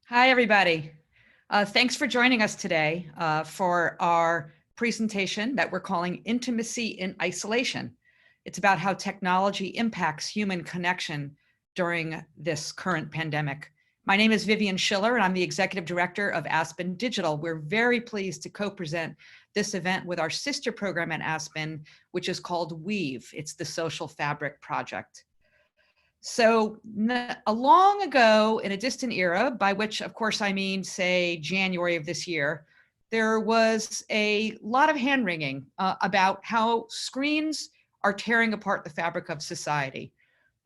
Hi, everybody. Thanks for joining us today for our presentation that we're calling Intimacy in Isolation. It's about how technology impacts human connection during this current pandemic. My name is Vivian Schiller, and I'm the Executive Director of Aspen Digital. We're very pleased to co-present this event with our sister program at Aspen, which is called Weave. It's the Social Fabric Project. So long ago in a distant era, by which of course I mean, say, January of this year, there was a lot of hand wringing about how screens are tearing apart the fabric of society.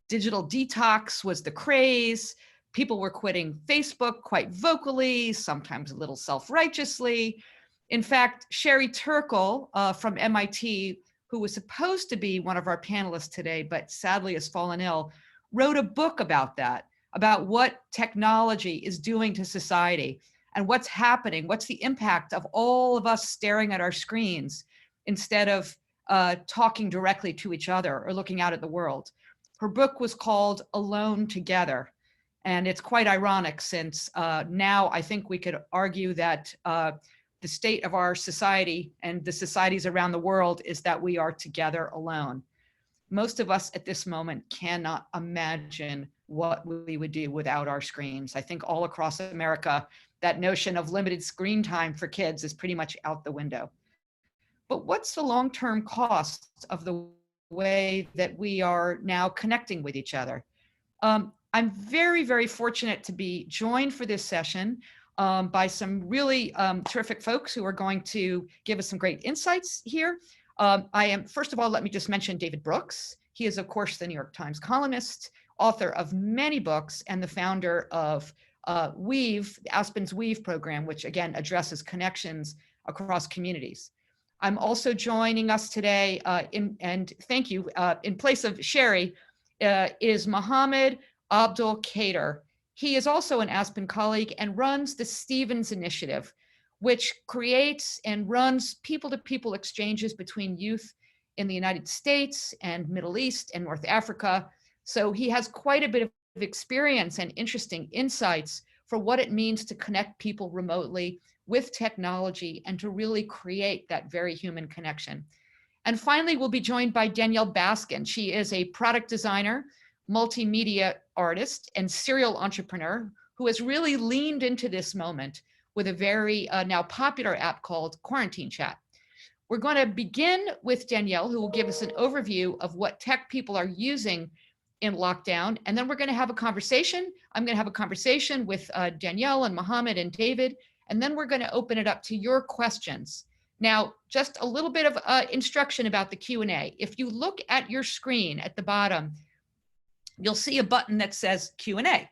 Digital detox was the craze. People were quitting Facebook quite vocally, sometimes a little self-righteously. In fact, Sherry Turkle from MIT, who was supposed to be one of our panelists today, but sadly has fallen ill, wrote a book about that, about what technology is doing to society and what's happening, what's the impact of all of us staring at our screens instead of talking directly to each other or looking out at the world. Her book was called Alone Together. And it's quite ironic since now I think we could argue that the state of our society and the societies around the world is that we are together alone. Most of us at this moment cannot imagine what we would do without our screens. I think all across America, that notion of limited screen time for kids is pretty much out the window. But what's the long-term cost of the way that we are now connecting with each other? I'm very, very fortunate to be joined for this session by some really terrific folks who are going to give us some great insights here. First of all, let me just mention David Brooks. He is, of course, the New York Times columnist, author of many books, and the founder of Weave, Aspen's Weave program, which again addresses connections across communities. I'm also joining us today, and thank you, in place of Sherry, is Mohammed Abdul Kader. He is also an Aspen colleague and runs the Stevens Initiative, which creates and runs people-to-people exchanges between youth in the United States and Middle East and North Africa. So he has quite a bit of experience and interesting insights for what it means to connect people remotely with technology and to really create that very human connection. And finally, we'll be joined by Danielle Baskin. She is a product designer, multimedia artist, and serial entrepreneur who has really leaned into this moment with a very now popular app called Quarantine Chat. We're going to begin with Danielle, who will give us an overview of what tech people are using in lockdown. And then we're going to have a conversation. I'm going to have a conversation with Danielle and Mohammed and David. And then we're going to open it up to your questions. Now, just a little bit of instruction about the Q&A. If you look at your screen at the bottom, you'll see a button that says Q&A,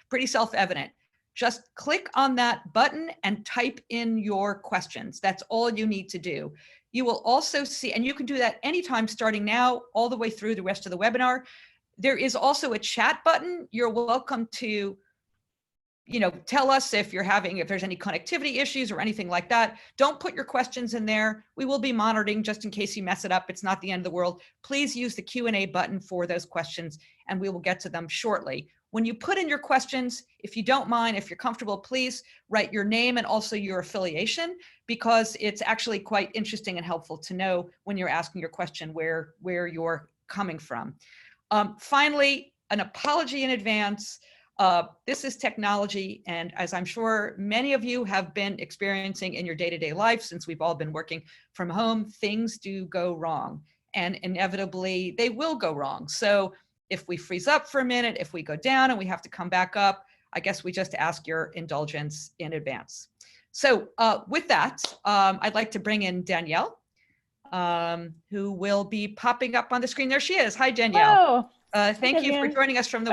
pretty self-evident. Just click on that button and type in your questions. That's all you need to do. You will also see, and you can do that anytime starting now all the way through the rest of the webinar. There is also a chat button. You're welcome to tell us if there's any connectivity issues or anything like that. Don't put your questions in there. We will be monitoring just in case you mess it up. It's not the end of the world. Please use the Q&A button for those questions and we will get to them shortly. When you put in your questions, if you don't mind, if you're comfortable, please write your name and also your affiliation, because it's actually quite interesting and helpful to know when you're asking your question where you're coming from. Finally, an apology in advance. This is technology, and as I'm sure many of you have been experiencing in your day-to-day life since we've all been working from home, things do go wrong, and inevitably they will go wrong. So if we freeze up for a minute, if we go down and we have to come back up, I guess we just ask your indulgence in advance. So with that, I'd like to bring in Danielle, who will be popping up on the screen. There she is. Hi, Danielle. Oh. Thank you for joining us from the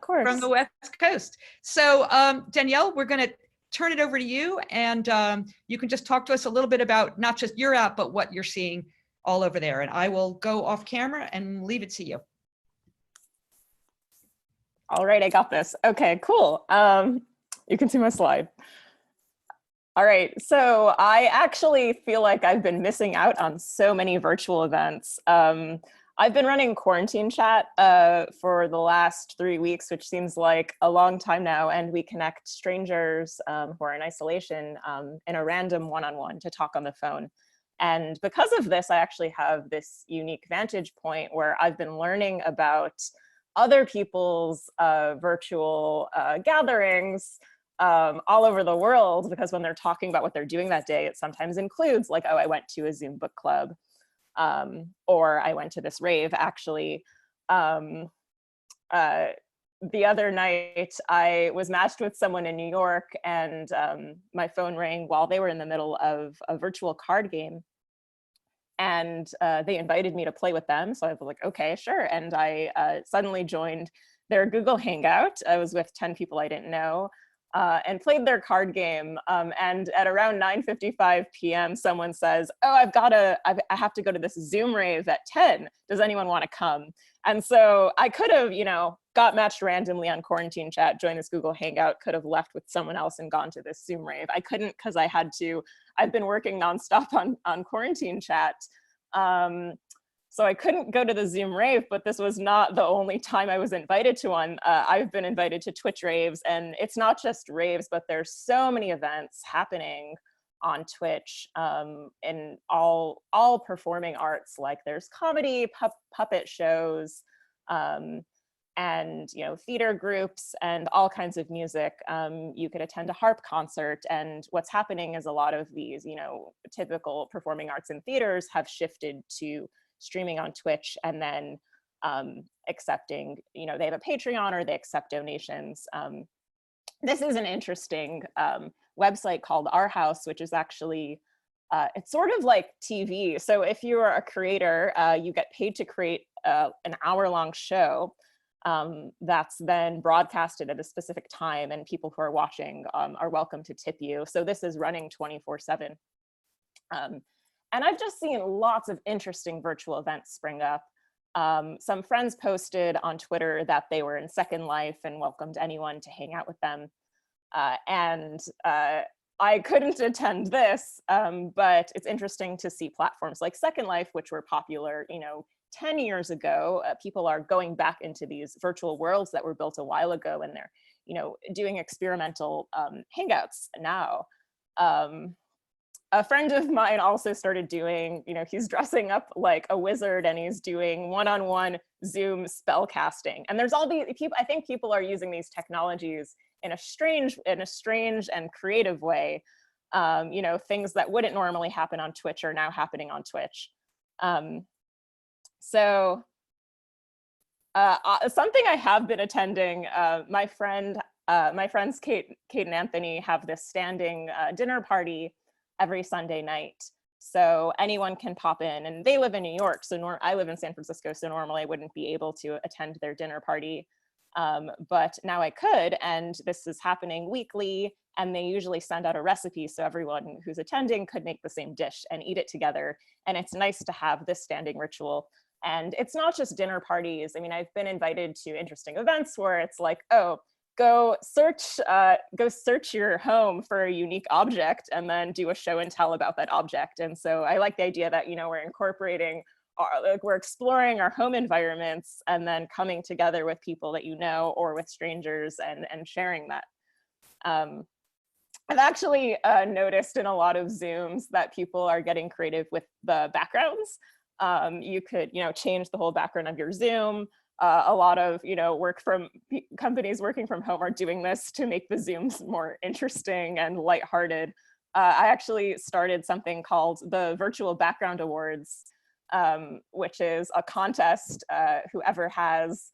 from the West Coast. So Danielle, we're going to turn it over to you, and you can just talk to us a little bit about not just your app, but what you're seeing all over there. And I will go off camera and leave it to you. All right, I got this. Okay, cool. You can see my slide. All right, so I actually feel like I've been missing out on so many virtual events. I've been running quarantine chat for the last 3 weeks, which seems like a long time now. And we connect strangers who are in isolation in a random one-on-one to talk on the phone. And because of this, I actually have this unique vantage point where I've been learning about other people's virtual gatherings all over the world, because when they're talking about what they're doing that day, it sometimes includes like, oh, I went to a Zoom book club, or I went to this rave. Actually, um, the other night I was matched with someone in New York, and my phone rang while they were in the middle of a virtual card game. And they invited me to play with them. So I was like, okay, sure. And I suddenly joined their Google Hangout. I was with 10 people I didn't know, and played their card game. And at around 9:55 p.m., someone says, oh, I have to go to this Zoom rave at 10. Does anyone want to come? And so I could have, got matched randomly on quarantine chat, joined this Google Hangout, could have left with someone else and gone to this Zoom rave. I couldn't, because I've been working nonstop on quarantine chat. So I couldn't go to the Zoom rave, but this was not the only time I was invited to one. I've been invited to Twitch raves, and it's not just raves, but there's so many events happening on Twitch in all performing arts. Like there's comedy, puppet shows, and theater groups and all kinds of music. You could attend a harp concert, and what's happening is a lot of these typical performing arts and theaters have shifted to streaming on Twitch, and then accepting, they have a Patreon or they accept donations. This is an interesting website called Our House, which is actually it's sort of like TV. So if you are a creator, you get paid to create an hour-long show that's then broadcasted at a specific time, and people who are watching are welcome to tip you. So this is running 24/7. And I've just seen lots of interesting virtual events spring up. Some friends posted on Twitter that they were in Second Life and welcomed anyone to hang out with them. And I couldn't attend this, but it's interesting to see platforms like Second Life, which were popular, 10 years ago. People are going back into these virtual worlds that were built a while ago, and they're, doing experimental hangouts now. A friend of mine also started doing, he's dressing up like a wizard and he's doing one-on-one Zoom spell casting. And there's all these people, I think people are using these technologies in a strange and creative way. Things that wouldn't normally happen on Twitch are now happening on Twitch. So something I have been attending, my friends Kate and Anthony have this standing dinner party every Sunday night. So anyone can pop in, and they live in New York. So I live in San Francisco, so normally I wouldn't be able to attend their dinner party. But now I could, and this is happening weekly, and they usually send out a recipe so everyone who's attending could make the same dish and eat it together. And it's nice to have this standing ritual. And it's not just dinner parties. I mean, I've been invited to interesting events where it's like, oh, go search your home for a unique object and then do a show and tell about that object. And so I like the idea that, we're incorporating we're exploring our home environments and then coming together with people that or with strangers and sharing that. I've actually noticed in a lot of Zooms that people are getting creative with the backgrounds. You could, change the whole background of your Zoom. A lot of, companies working from home are doing this to make the Zooms more interesting and lighthearted. I actually started something called the Virtual Background Awards, which is a contest. Whoever has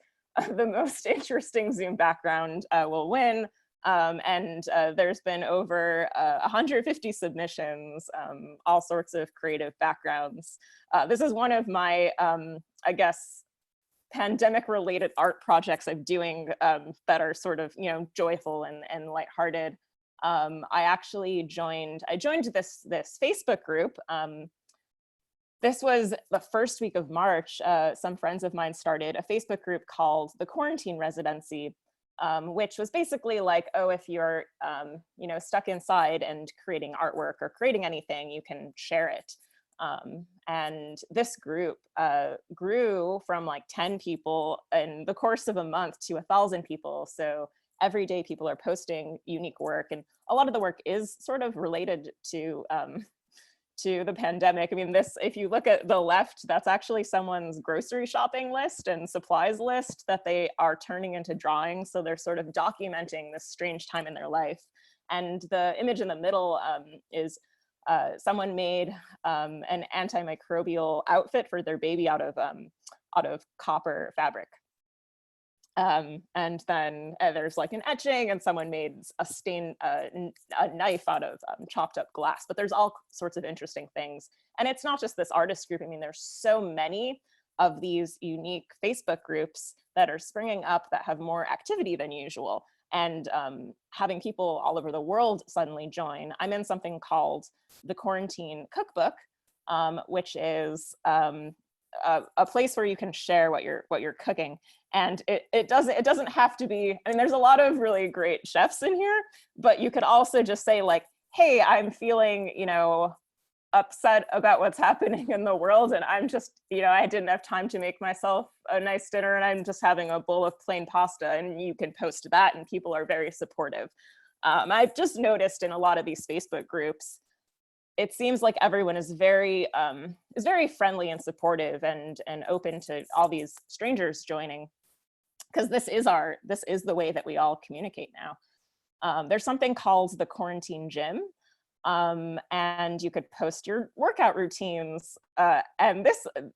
the most interesting Zoom background will win. And there's been over 150 submissions, all sorts of creative backgrounds. This is one of my, I guess, pandemic-related art projects I'm doing that are sort of, joyful and lighthearted. I actually joined this Facebook group. This was the first week of March. Some friends of mine started a Facebook group called The Quarantine Residency, which was basically like, oh, if you're, stuck inside and creating artwork or creating anything, you can share it. And this group grew from like 10 people in the course of a month to 1,000 people. So every day people are posting unique work, and a lot of the work is sort of related to the pandemic. I mean, this, if you look at the left, that's actually someone's grocery shopping list and supplies list that they are turning into drawings. So they're sort of documenting this strange time in their life. And the image in the middle is someone made an antimicrobial outfit for their baby out of copper fabric. And then there's like an etching, and someone made a knife out of chopped up glass. But there's all sorts of interesting things. And it's not just this artist group. I mean, there's so many of these unique Facebook groups that are springing up that have more activity than usual. And having people all over the world suddenly join. I'm in something called the Quarantine Cookbook, which is a place where you can share what you're cooking. And it doesn't have to be, I mean, there's a lot of really great chefs in here, but you could also just say like, hey, I'm feeling, upset about what's happening in the world, and I'm just, I didn't have time to make myself a nice dinner, and I'm just having a bowl of plain pasta, and you can post that, and people are very supportive. I've just noticed in a lot of these Facebook groups, it seems like everyone is very friendly and supportive and open to all these strangers joining, because this is the way that we all communicate now. There's something called the Quarantine Gym, and you could post your workout routines. And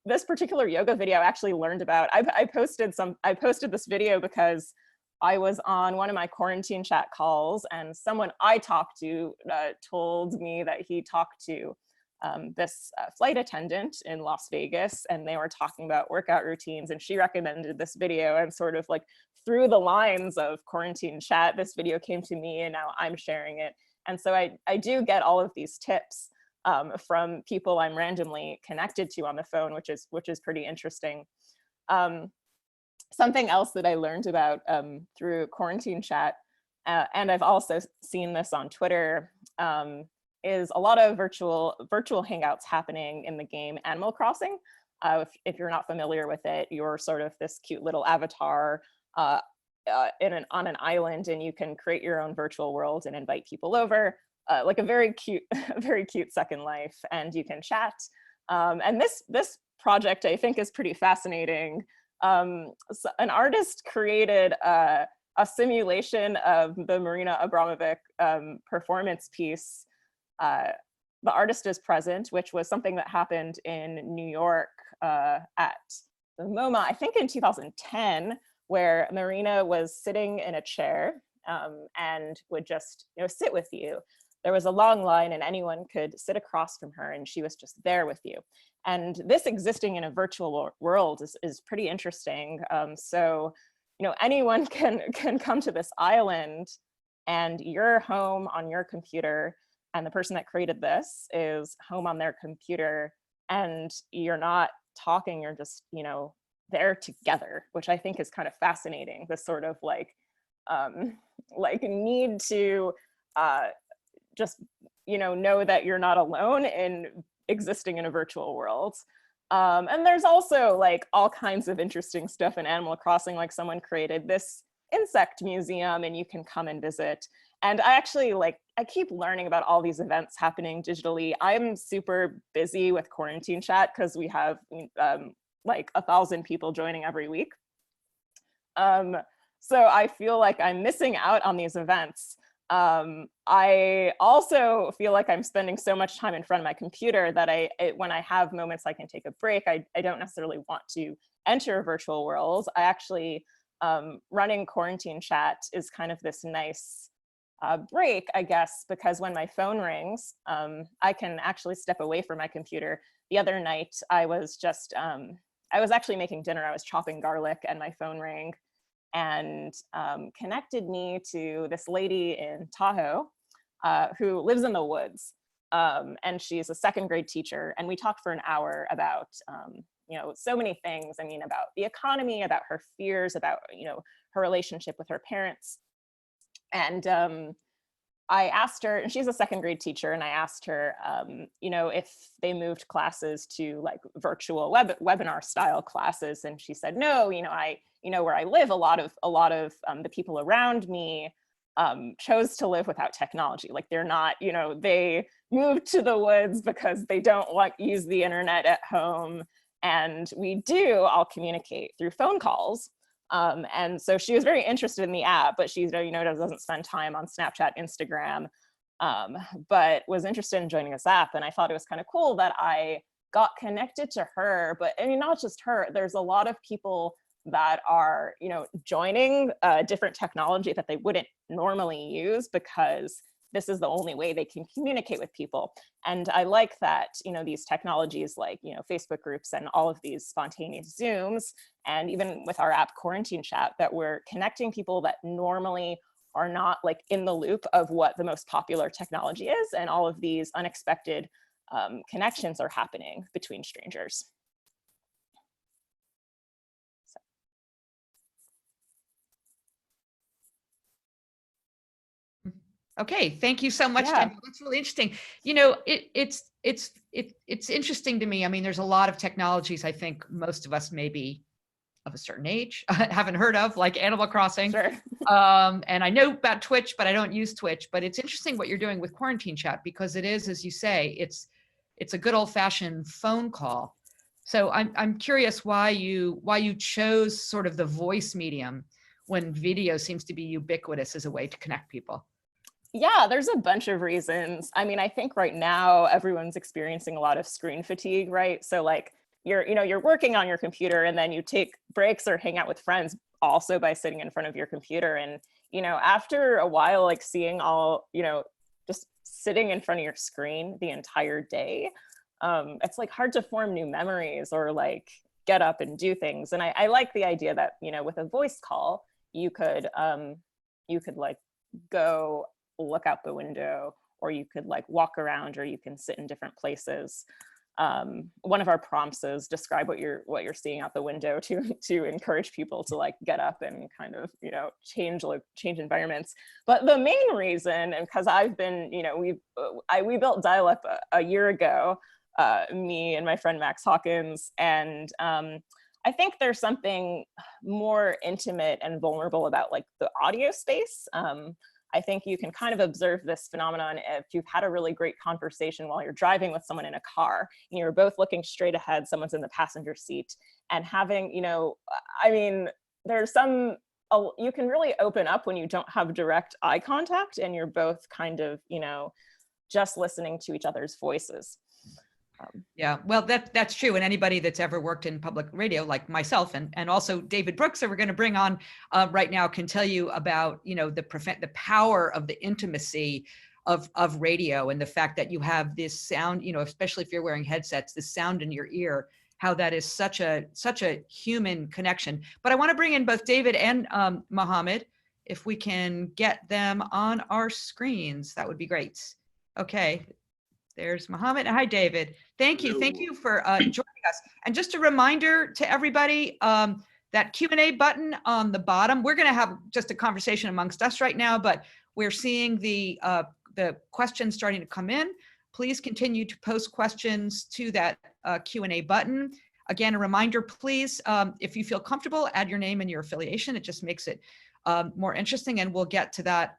this particular yoga video I actually learned about. I posted this video because I was on one of my quarantine chat calls, and someone I talked to told me that he talked to this flight attendant in Las Vegas, and they were talking about workout routines, and she recommended this video, and sort of like through the lines of quarantine chat, this video came to me, and now I'm sharing it. And so I do get all of these tips from people I'm randomly connected to on the phone, which is pretty interesting. Something else that I learned about through quarantine chat, and I've also seen this on Twitter, is a lot of virtual hangouts happening in the game Animal Crossing. If you're not familiar with it, you're sort of this cute little avatar on an island, and you can create your own virtual world and invite people over, like a very cute, very cute Second Life, and you can chat. And this project I think is pretty fascinating. So an artist created a simulation of the Marina Abramovic performance piece, The Artist is Present, which was something that happened in New York at the MoMA, I think in 2010, where Marina was sitting in a chair and would just sit with you. There was a long line, and anyone could sit across from her, and she was just there with you. And this existing in a virtual world is pretty interesting. So, anyone can come to this island, and you're home on your computer, and the person that created this is home on their computer, and you're not talking, you're just, there together, which I think is kind of fascinating. This sort of like need to just know that you're not alone in existing in a virtual world. And there's also like all kinds of interesting stuff in Animal Crossing, like someone created this insect museum, and you can come and visit. And I actually I keep learning about all these events happening digitally. I'm super busy with quarantine chat because we have like 1,000 people joining every week. So I feel like I'm missing out on these events. I also feel like I'm spending so much time in front of my computer that when I have moments I can take a break, I don't necessarily want to enter a virtual world. I actually, running quarantine chat is kind of this nice break, I guess, because when my phone rings, I can actually step away from my computer. The other night, I was actually making dinner. I was chopping garlic, and my phone rang, and connected me to this lady in Tahoe who lives in the woods. And she's a second grade teacher. And we talked for an hour about, so many things. I mean, about the economy, about her fears, about, her relationship with her parents. And I asked her, and she's a second grade teacher, and I asked her, you know, if they moved classes to like virtual webinar style classes, and she said, no, you know, where I live, a lot of the people around me chose to live without technology. Like they're not, you know, they moved to the woods because they don't want use the internet at home, and we do all communicate through phone calls. And so she was very interested in the app, but she, you know, doesn't spend time on Snapchat, Instagram, but was interested in joining this app. And I thought it was kind of cool that I got connected to her. But I mean, not just her, there's a lot of people that are, you know, joining different technology that they wouldn't normally use because this is the only way they can communicate with people. And I like that, you know, these technologies like, you know, Facebook groups and all of these spontaneous Zooms, and even with our app Quarantine Chat, that we're connecting people that normally are not like in the loop of what the most popular technology is. And all of these unexpected connections are happening between strangers. Okay, thank you so much, Yeah. Daniel. That's really interesting. You know, it's interesting to me. I mean, there's a lot of technologies I think most of us maybe of a certain age haven't heard of, like Animal Crossing. Sure. And I know about Twitch, but I don't use Twitch. But it's interesting what you're doing with Quarantine Chat, because it is, as you say, it's a good old-fashioned phone call. So I'm curious why you chose sort of the voice medium when video seems to be ubiquitous as a way to connect people. Yeah, there's a bunch of reasons. I mean, I think right now everyone's experiencing a lot of screen fatigue, right? So like you're working on your computer and then you take breaks or hang out with friends also by sitting in front of your computer. And, you know, after a while, like seeing all, you know, just sitting in front of your screen the entire day, it's like hard to form new memories or like get up and do things. And I like the idea that, you know, with a voice call, you could like go look out the window, or you could like walk around, or you can sit in different places. One of our prompts is describe what you're seeing out the window to encourage people to like get up and kind of, you know, change environments. But the main reason, and because I've been, you know, we built dial-up a year ago, me and my friend Max Hawkins, and I think there's something more intimate and vulnerable about like the audio space. I think you can kind of observe this phenomenon if you've had a really great conversation while you're driving with someone in a car and you're both looking straight ahead, someone's in the passenger seat, and having, you know, I mean, there's you can really open up when you don't have direct eye contact and you're both kind of, you know, just listening to each other's voices. Yeah, well, that's true. And anybody that's ever worked in public radio, like myself, and also David Brooks, that we're going to bring on right now, can tell you about, you know, the power of the intimacy of radio, and the fact that you have this sound, you know, especially if you're wearing headsets, the sound in your ear, how that is such a human connection. But I want to bring in both David and Mohammed. If we can get them on our screens, that would be great. Okay. There's Mohammed. Hi, David. Thank you. Thank you for joining us. And just a reminder to everybody, that Q&A button on the bottom, we're going to have just a conversation amongst us right now, but we're seeing the questions starting to come in. Please continue to post questions to that Q&A button. Again, a reminder, please, if you feel comfortable, add your name and your affiliation. It just makes it more interesting, and we'll get to that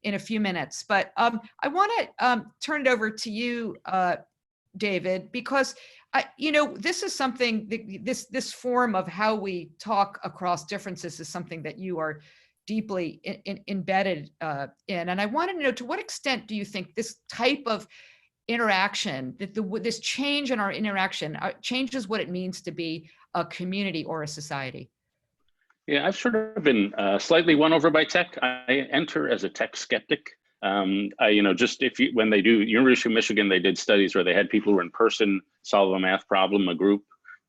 in a few minutes. But I want to turn it over to you, David, because you know, this is something, this form of how we talk across differences is something that you are deeply embedded in. And I want to know, to what extent do you think this type of interaction, that this change in our interaction changes what it means to be a community or a society? Yeah, I've sort of been slightly won over by tech. I enter as a tech skeptic. Just when they do, University of Michigan, they did studies where they had people who were in person solve a math problem, a group,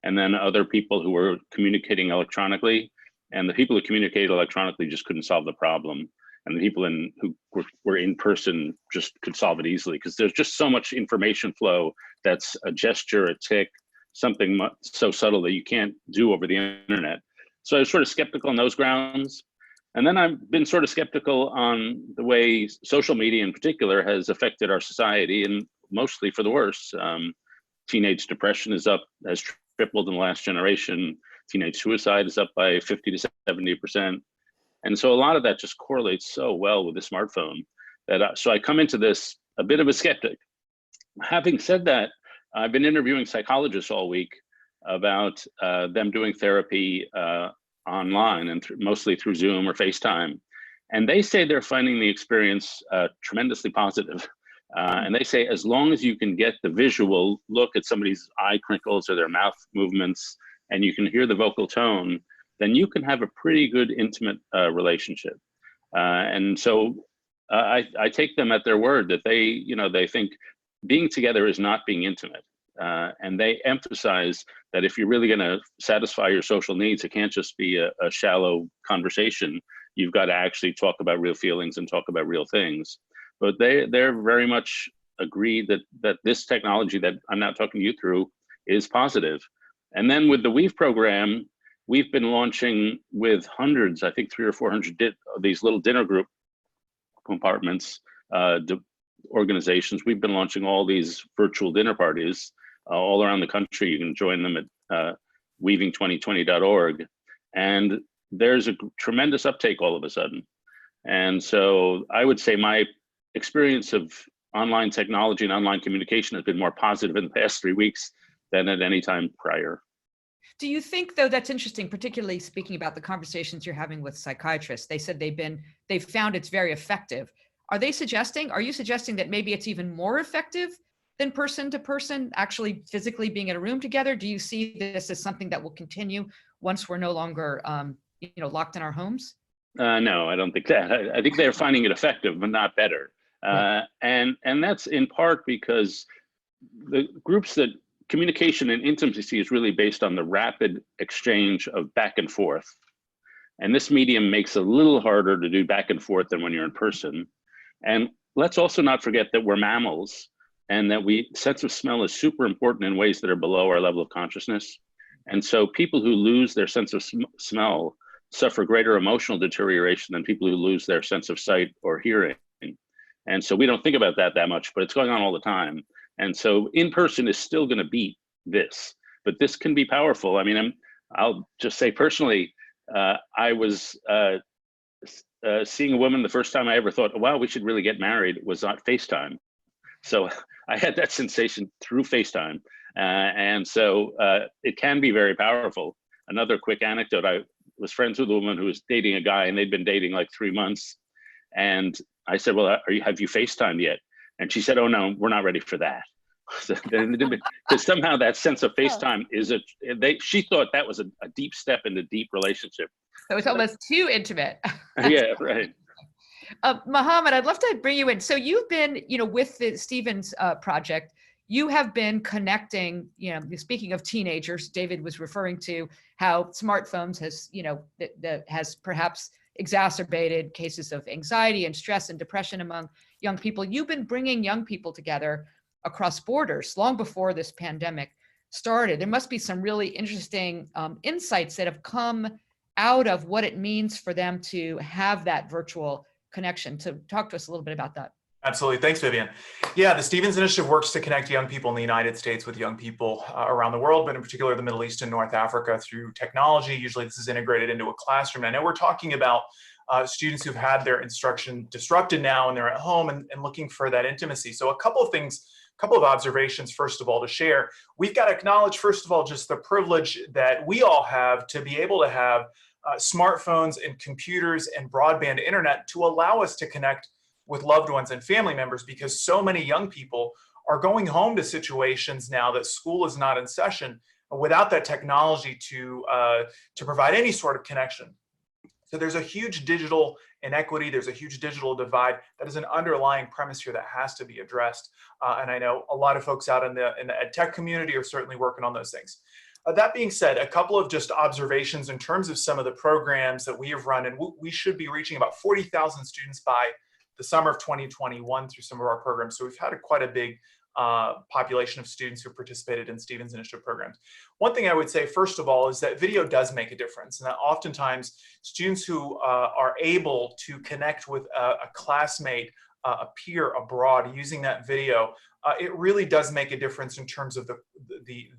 and then other people who were communicating electronically. And the people who communicated electronically just couldn't solve the problem. And the people who were in person just could solve it easily, because there's just so much information flow that's a gesture, a tick, something so subtle that you can't do over the internet. So I was sort of skeptical on those grounds. And then I've been sort of skeptical on the way social media in particular has affected our society, and mostly for the worse. Teenage depression has tripled in the last generation. Teenage suicide is up by 50 to 70%. And so a lot of that just correlates so well with the smartphone that, so I come into this a bit of a skeptic. Having said that, I've been interviewing psychologists all week about them doing therapy online and mostly through Zoom or FaceTime. And they say they're finding the experience tremendously positive. And they say, as long as you can get the visual look at somebody's eye crinkles or their mouth movements, and you can hear the vocal tone, then you can have a pretty good intimate relationship. And so I take them at their word that they think being together is not being intimate. And they emphasize that if you're really going to satisfy your social needs, it can't just be a shallow conversation. You've got to actually talk about real feelings and talk about real things. But they're very much agreed that this technology that I'm now talking to you through is positive. And then with the Weave program, we've been launching with hundreds, I think 300 or 400 of these little dinner group compartments, organizations. We've been launching all these virtual dinner parties all around the country. You can join them at weaving2020.org. And there's a tremendous uptake all of a sudden. And so I would say my experience of online technology and online communication has been more positive in the past 3 weeks than at any time prior. Do you think, though, that's interesting, particularly speaking about the conversations you're having with psychiatrists? They said they've found it's very effective. Are you suggesting that maybe it's even more effective than person to person, actually physically being in a room together? Do you see this as something that will continue once we're no longer, locked in our homes? No, I don't think that. I think they're finding it effective, but not better. Yeah. And that's in part because the groups that communication and intimacy is really based on the rapid exchange of back and forth. And this medium makes it a little harder to do back and forth than when you're in person. And let's also not forget that we're mammals and that sense of smell is super important in ways that are below our level of consciousness. And so people who lose their sense of smell suffer greater emotional deterioration than people who lose their sense of sight or hearing. And so we don't think about that much, but it's going on all the time. And so in person is still going to beat this, but this can be powerful. I mean, I'll just say personally, I was seeing a woman the first time I ever thought, wow, we should really get married, was on FaceTime. So I had that sensation through FaceTime. And so it can be very powerful. Another quick anecdote, I was friends with a woman who was dating a guy and they'd been dating like 3 months. And I said, well, have you FaceTimed yet? And she said, oh no, we're not ready for that. Because somehow that sense of FaceTime she thought that was a deep step into deep relationship. So it's almost too intimate. Yeah, right. Mohammed, I'd love to bring you in. So you've been, with the Stevens project, you have been connecting, speaking of teenagers, David was referring to how smartphones has perhaps exacerbated cases of anxiety and stress and depression among young people. You've been bringing young people together across borders long before this pandemic started. There must be some really interesting insights that have come out of what it means for them to have that virtual connection. So talk to us a little bit about that. Absolutely. Thanks, Vivian. Yeah, the Stevens Initiative works to connect young people in the United States with young people around the world, but in particular the Middle East and North Africa through technology. Usually this is integrated into a classroom. I know we're talking about students who've had their instruction disrupted now and they're at home and looking for that intimacy. So a couple of observations, first of all, to share. We've got to acknowledge, first of all, just the privilege that we all have to be able to have smartphones and computers and broadband internet to allow us to connect with loved ones and family members, because so many young people are going home to situations now that school is not in session without that technology to provide any sort of connection. So there's a huge digital inequity, there's a huge digital divide that is an underlying premise here that has to be addressed. And I know a lot of folks out in the ed tech community are certainly working on those things. That being said, a couple of just observations in terms of some of the programs that we have run, and we should be reaching about 40,000 students by the summer of 2021 through some of our programs. So we've had quite a big population of students who participated in Stevens Initiative programs. One thing I would say, first of all, is that video does make a difference, and that oftentimes students who are able to connect with a classmate, a peer abroad using that video, it really does make a difference in terms of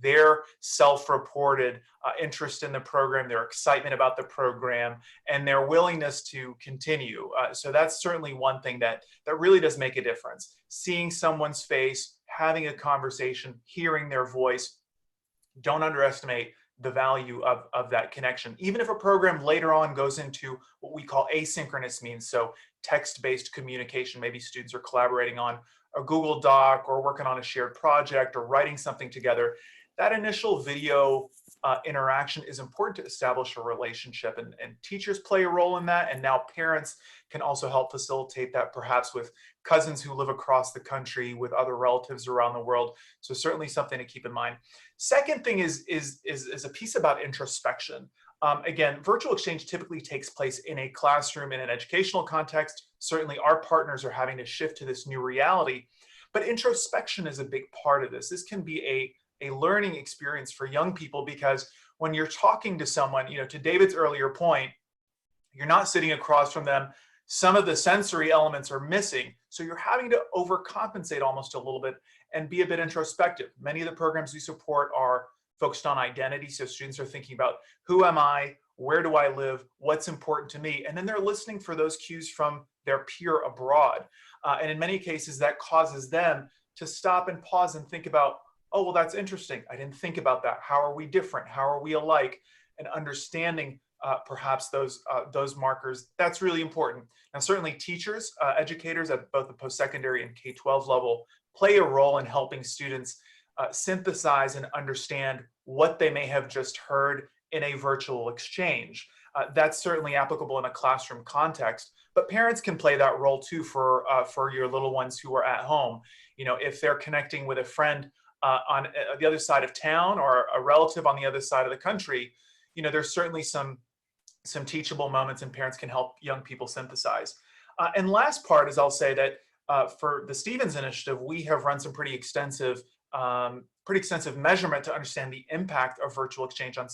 their self-reported interest in the program, their excitement about the program, and their willingness to continue. So that's certainly one thing that really does make a difference. Seeing someone's face, having a conversation, hearing their voice. Don't underestimate the value of that connection. Even if a program later on goes into what we call asynchronous means, so text-based communication, maybe students are collaborating on a Google Doc or working on a shared project or writing something together, that initial video interaction is important to establish a relationship, and teachers play a role in that, and now parents can also help facilitate that, perhaps with cousins who live across the country, with other relatives around the world. So certainly something to keep in mind. Second thing is a piece about introspection. Again, virtual exchange typically takes place in a classroom, in an educational context. Certainly our partners are having to shift to this new reality, but introspection is a big part of this. This can be a learning experience for young people, because when you're talking to someone, to David's earlier point, you're not sitting across from them. Some of the sensory elements are missing. So you're having to overcompensate almost a little bit and be a bit introspective. Many of the programs we support are focused on identity. So students are thinking about, who am I? Where do I live? What's important to me? And then they're listening for those cues from their peer abroad. And in many cases, that causes them to stop and pause and think about, oh, well, that's interesting. I didn't think about that. How are we different? How are we alike? And understanding perhaps those markers, that's really important. Now, certainly teachers, educators at both the post-secondary and K-12 level play a role in helping students synthesize and understand what they may have just heard in a virtual exchange. That's certainly applicable in a classroom context, but parents can play that role too for your little ones who are at home. If they're connecting with a friend on the other side of town, or a relative on the other side of the country, there's certainly some teachable moments, and parents can help young people synthesize. And last part is, I'll say that for the Stevens Initiative, we have run some pretty extensive measurement to understand the impact of virtual exchange on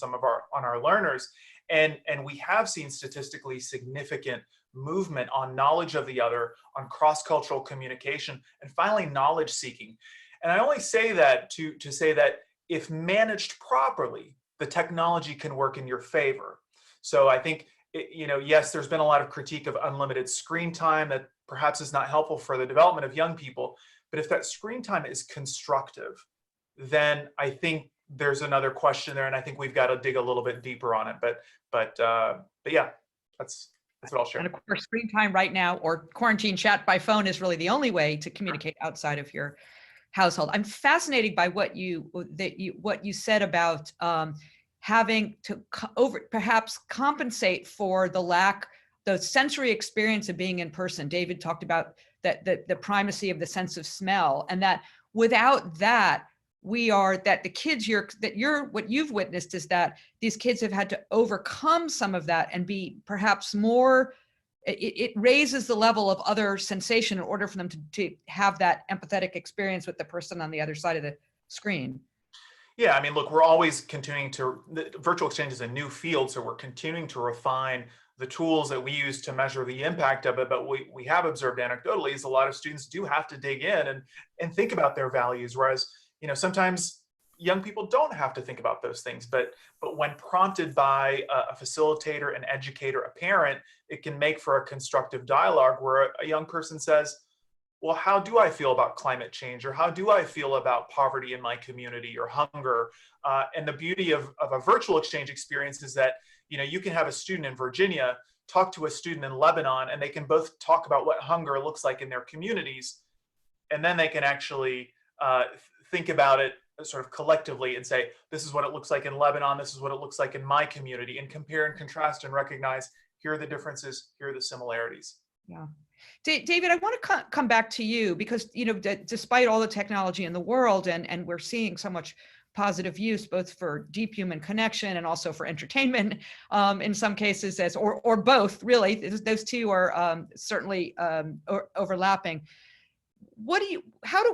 our learners, and we have seen statistically significant movement on knowledge of the other, on cross-cultural communication, and finally knowledge seeking. And I only say that to say that if managed properly, the technology can work in your favor. So I think, yes, there's been a lot of critique of unlimited screen time that perhaps is not helpful for the development of young people. But if that screen time is constructive, then I think there's another question there, and I think we've got to dig a little bit deeper on it. But yeah, that's what I'll share. And of course, screen time right now, or quarantine chat by phone, is really the only way to communicate outside of your household. I'm fascinated by what you said about having to perhaps compensate for the sensory experience of being in person. David talked about that the primacy of the sense of smell, and that without that, the kids what you've witnessed is that these kids have had to overcome some of that and be perhaps more. It raises the level of other sensation in order for them to have that empathetic experience with the person on the other side of the screen. Yeah, I mean, look, we're always continuing virtual exchange is a new field, so we're continuing to refine the tools that we use to measure the impact of it. But we have observed anecdotally is a lot of students do have to dig in and think about their values, whereas, sometimes young people don't have to think about those things, but when prompted by a facilitator, an educator, a parent, it can make for a constructive dialogue where a young person says, well, how do I feel about climate change? Or how do I feel about poverty in my community or hunger? And the beauty of a virtual exchange experience is that, you can have a student in Virginia talk to a student in Lebanon, and they can both talk about what hunger looks like in their communities. And then they can actually think about it sort of collectively and say, this is what it looks like in Lebanon, this is what it looks like in my community, and compare and contrast and recognize, here are the differences, here are the similarities. Yeah. David, I want to come back to you because, despite all the technology in the world, and we're seeing so much positive use, both for deep human connection and also for entertainment, in some cases, or both, really, those two are certainly overlapping.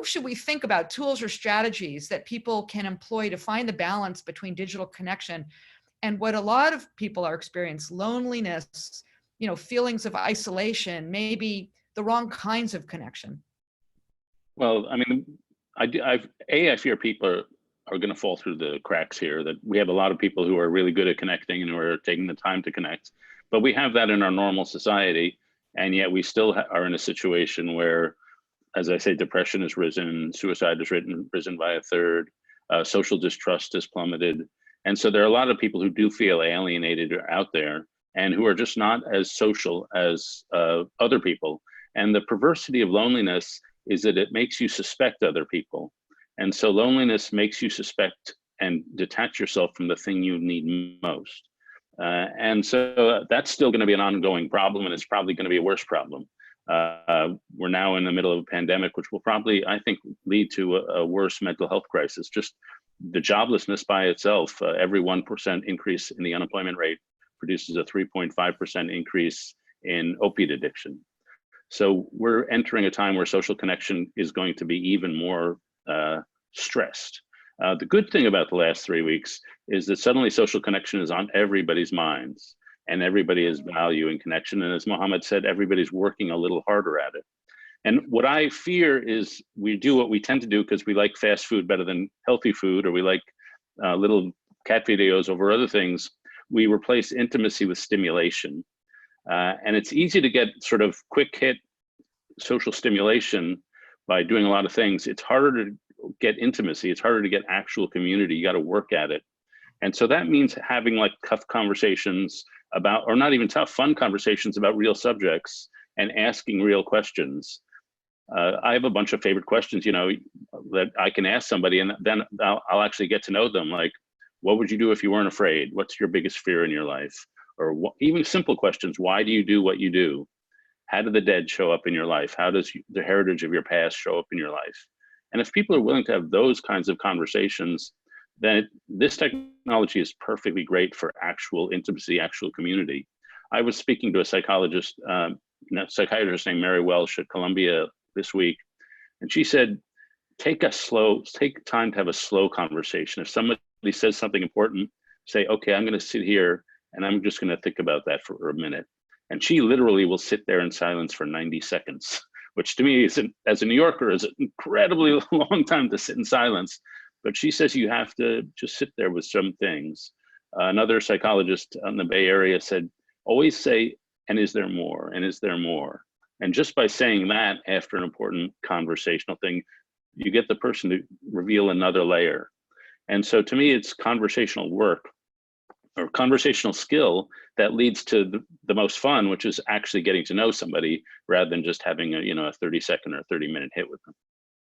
should we think about tools or strategies that people can employ to find the balance between digital connection and what a lot of people are experiencing, loneliness, feelings of isolation, maybe the wrong kinds of connection? Well, I mean, I fear people are going to fall through the cracks here, that we have a lot of people who are really good at connecting and who are taking the time to connect, but we have that in our normal society. And yet we still are in a situation where, as I say, depression has risen, suicide has risen by a third, social distrust has plummeted. And so there are a lot of people who do feel alienated out there and who are just not as social as other people. And the perversity of loneliness is that it makes you suspect other people. And so loneliness makes you suspect and detach yourself from the thing you need most. And so that's still going to be an ongoing problem, and it's probably going to be a worse problem. We're now in the middle of a pandemic, which will probably, I think, lead to a worse mental health crisis. Just the joblessness by itself, every 1% increase in the unemployment rate produces a 3.5% increase in opiate addiction. So we're entering a time where social connection is going to be even more stressed. The good thing about the last 3 weeks is that suddenly social connection is on everybody's minds and everybody is valuing connection. And as Mohammed said, everybody's working a little harder at it. And what I fear is we do what we tend to do because we like fast food better than healthy food, or we like little cat videos over other things. We replace intimacy with stimulation. And it's easy to get sort of quick hit social stimulation by doing a lot of things. It's harder to get intimacy. It's harder to get actual community. You got to work at it. And so that means having like tough conversations about, or not even tough, fun conversations about real subjects and asking real questions. I have a bunch of favorite questions, that I can ask somebody, and then I'll actually get to know them. Like, what would you do if you weren't afraid? What's your biggest fear in your life? Or even simple questions. Why do you do what you do? How do the dead show up in your life? How does the heritage of your past show up in your life? And if people are willing to have those kinds of conversations, then this technology is perfectly great for actual intimacy, actual community. I was speaking to a psychiatrist named Mary Welsh at Columbia this week, and she said, take time to have a slow conversation. If somebody says something important, say, okay, I'm going to sit here and I'm just going to think about that for a minute. And she literally will sit there in silence for 90 seconds, which to me, as a New Yorker, is an incredibly long time to sit in silence. But she says you have to just sit there with some things. Another psychologist in the Bay Area said, always say, and is there more? And is there more? And just by saying that after an important conversational thing, you get the person to reveal another layer. And so to me, it's conversational work or conversational skill that leads to the most fun, which is actually getting to know somebody rather than just having a 30-second or 30-minute hit with them.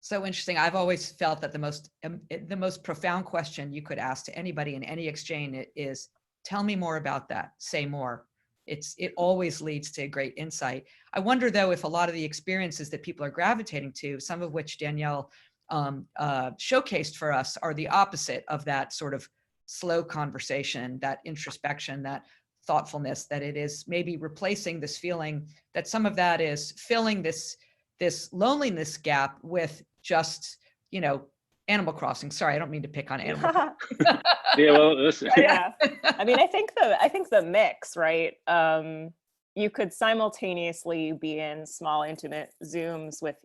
So interesting. I've always felt that the most profound question you could ask to anybody in any exchange is, tell me more about that. Say more. It always leads to great insight. I wonder though, if a lot of the experiences that people are gravitating to, some of which Danielle showcased for us, are the opposite of that sort of slow conversation, that introspection, that thoughtfulness, that it is maybe replacing this feeling, that some of that is filling this loneliness gap with just, Animal Crossing. Sorry, I don't mean to pick on Animal Crossing. Yeah, well, listen. Yeah. I mean, I think the mix, right? You could simultaneously be in small, intimate Zooms with,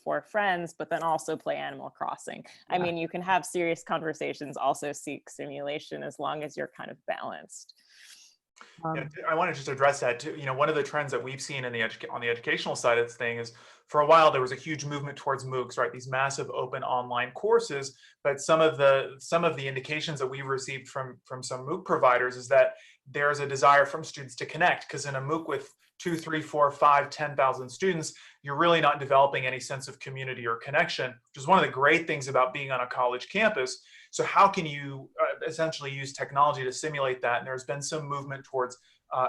4 friends, but then also play Animal Crossing. I mean, you can have serious conversations, also seek stimulation, as long as you're kind of balanced. I want to just address that too. One of the trends that we've seen on the educational side of the thing is, for a while there was a huge movement towards MOOCs, right? These massive open online courses. But some of the indications that we've received from some MOOC providers is that there's a desire from students to connect, because in a MOOC with 2, 3, 4, 5, 10,000 students, you're really not developing any sense of community or connection, which is one of the great things about being on a college campus. So how can you essentially use technology to simulate that? And there's been some movement towards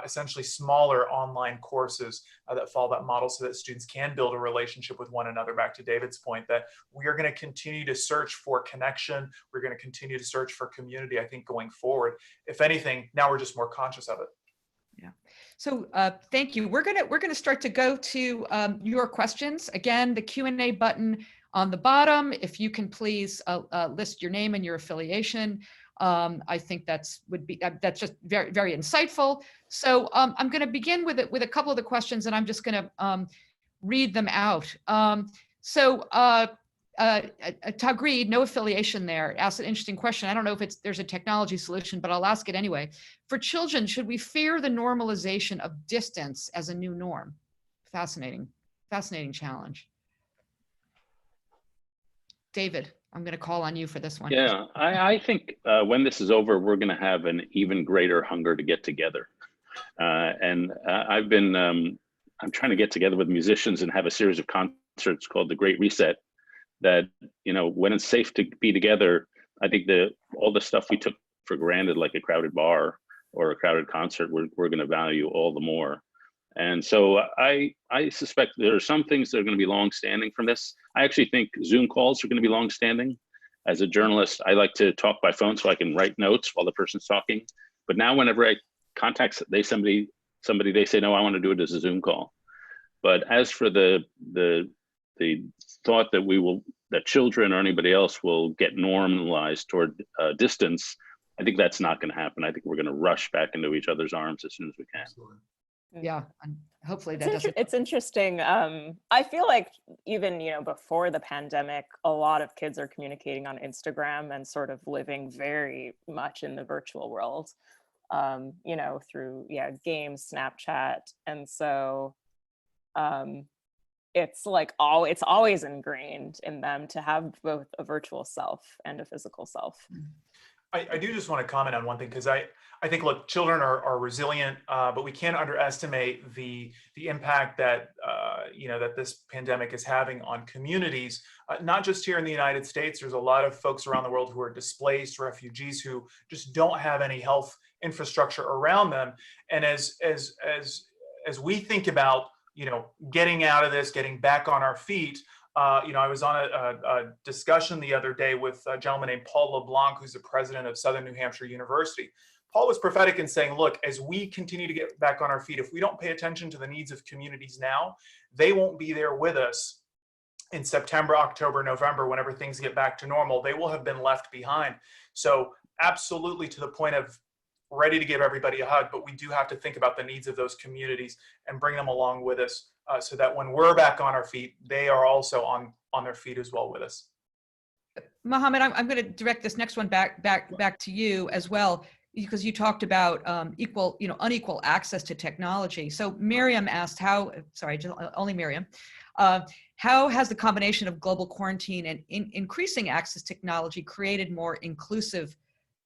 essentially smaller online courses that follow that model, so that students can build a relationship with one another. Back to David's point, that we are going to continue to search for connection. We're going to continue to search for community, I think, going forward. If anything, now we're just more conscious of it. Yeah. So thank you. We're gonna start to go to your questions. Again, the Q&A button on the bottom. If you can please list your name and your affiliation. I think that's just very, very insightful. So I'm going to begin with a couple of the questions, and I'm just going to read them out. Tagreed, no affiliation there, asked an interesting question. I don't know if there's a technology solution, but I'll ask it anyway. For children, should we fear the normalization of distance as a new norm? Fascinating challenge. David, I'm going to call on you for this one. Yeah, I think when this is over, we're going to have an even greater hunger to get together. I'm trying to get together with musicians and have a series of concerts called The Great Reset that, when it's safe to be together, I think all the stuff we took for granted, like a crowded bar or a crowded concert, we're going to value all the more. And so I suspect there are some things that are going to be long-standing from this. I actually think Zoom calls are going to be long-standing. As a journalist, I like to talk by phone so I can write notes while the person's talking. But now whenever I contact somebody, they say, no, I want to do it as a Zoom call. But as for the thought that children or anybody else will get normalized toward distance, I think that's not going to happen. I think we're going to rush back into each other's arms as soon as we can. Absolutely. Yeah, and hopefully It's interesting. I feel like even, before the pandemic, a lot of kids are communicating on Instagram and sort of living very much in the virtual world, through, games, Snapchat. And so it's like it's always ingrained in them to have both a virtual self and a physical self. I do just want to comment on one thing, because I think, look, children are resilient, but we can't underestimate the impact that that this pandemic is having on communities, not just here in the United States. There's a lot of folks around the world who are displaced, refugees, who just don't have any health infrastructure around them. And as we think about getting out of this, getting back on our feet. I was on a discussion the other day with a gentleman named Paul LeBlanc, who's the president of Southern New Hampshire University. Paul was prophetic in saying, look, as we continue to get back on our feet, if we don't pay attention to the needs of communities now, they won't be there with us in September, October, November, whenever things get back to normal. They will have been left behind. So absolutely, to the point of ready to give everybody a hug, but we do have to think about the needs of those communities and bring them along with us, so that when we're back on our feet, they are also on their feet as well with us. Mohammed, I'm going to direct this next one back to you as well, because you talked about unequal access to technology. So Miriam asked only Miriam, how has the combination of global quarantine and increasing access to technology created more inclusive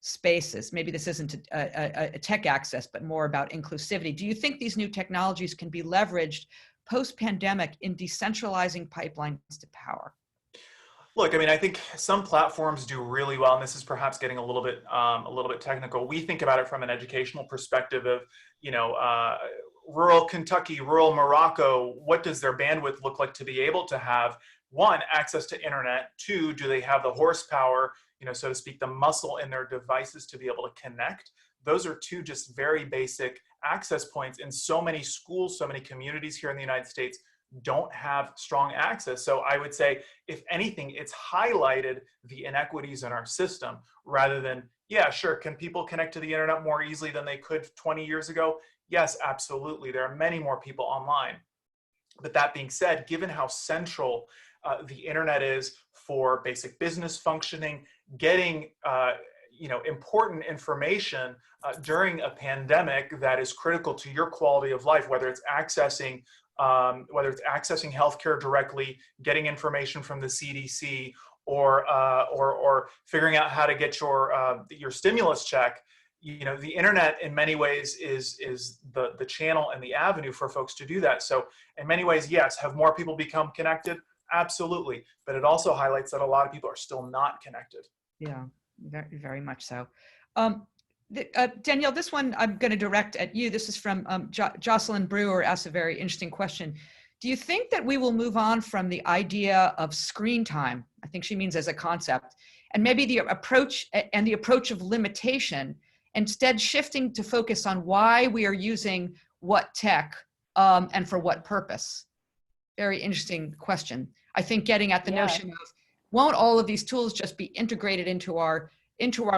spaces? Maybe this isn't a tech access, but more about inclusivity. Do you think these new technologies can be leveraged post-pandemic in decentralizing pipelines to power? Look, I think some platforms do really well, and this is perhaps getting a little bit technical. We think about it from an educational perspective of, rural Kentucky, rural Morocco. What does their bandwidth look like to be able to have, one, access to internet? Two, do they have the horsepower, so to speak, the muscle in their devices to be able to connect? Those are two just very basic access points. And so many schools, so many communities here in the United States don't have strong access. So I would say, if anything, it's highlighted the inequities in our system, rather than, yeah, sure, can people connect to the internet more easily than they could 20 years ago? Yes, absolutely. There are many more people online. But that being said, given how central the internet is for basic business functioning, getting important information during a pandemic that is critical to your quality of life, whether it's accessing healthcare directly, getting information from the CDC, or figuring out how to get your stimulus check. The internet in many ways is the channel and the avenue for folks to do that. So in many ways, yes, have more people become connected? Absolutely. But it also highlights that a lot of people are still not connected. Yeah, very, very much so. Danielle, this one I'm going to direct at you. This is from Jocelyn Brewer, asked a very interesting question. Do you think that we will move on from the idea of screen time? I think she means as a concept, and maybe the approach of limitation, instead shifting to focus on why we are using what tech and for what purpose. Very interesting question. I think getting at the notion of, won't all of these tools just be integrated into our